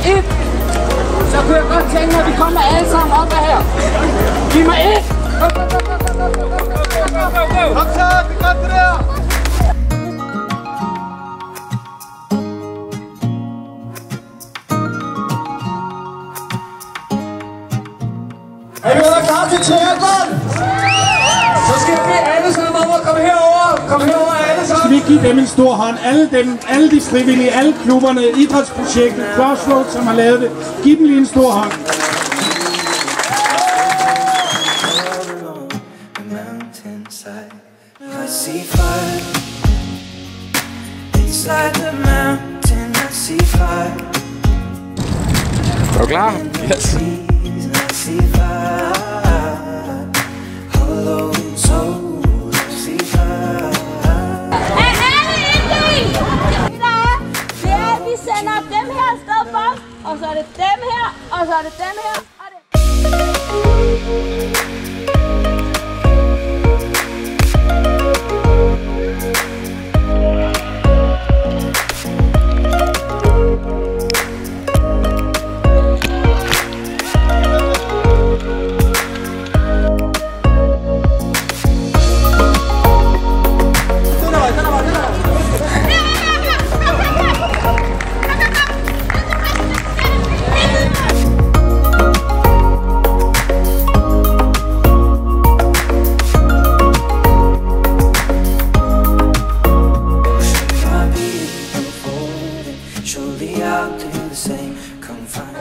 1, så kunne jeg godt tænke mig, at vi kommer alle sammen op af her. Giv mig 1. Kom så, vi gør det der. Er vi klar til triathlon? Så skal vi alle sammen om at komme herover. Kom herover alle sammen. Skal vi give dem en stor hånd? Alle de frivillige, alle klubberne, idrætsprojektet, Crossroads, som har lavet det. Giv dem lige en stor hånd. Er du klar? Yes. Sender dem her afsted først, og så er det dem her, og så er det dem her, og det...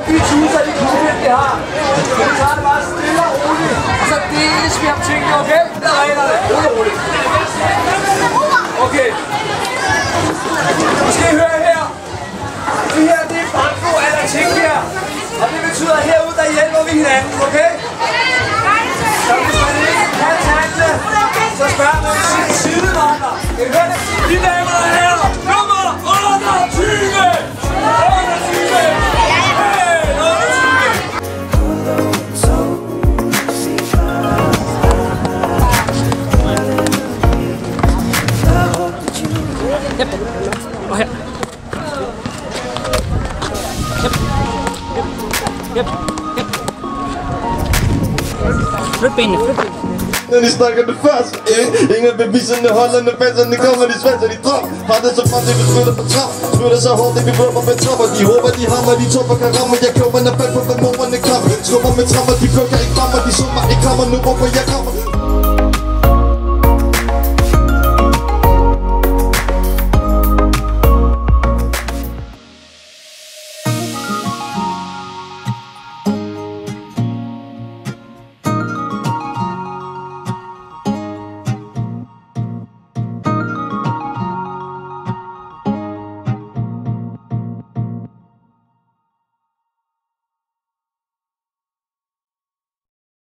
De tuser, de kommer vi har. Vi tager det bare stille og roligt. Og så deles vi om tingene, okay? Der er reglerne. Roligt. Okay. Nu skal I høre her. Det her, det er banko eller ting her. Og det betyder, at herude, der hjælper vi hinanden, okay? Så hvis man ikke kan tackle, så spørger man sin sidemarker. Kan I høre det? De damer og herrer, nummer 28! 28! Og her. Flyt benene, flyt benene. Når de snakker det først, ingen beviserne holder, når fanserne kommer, de svenser, de drop. Har det så frem, det vi spytter på trap. Spytter så hårdt, det vi rømmer med trapper. De håber, de hammer, de topper kan ramme. Jeg køber, når fald på, hvad morerne kommer. Skubber med trapper, de køkker ikke rammer. De summer ikke kommer, nu råber jeg kommer.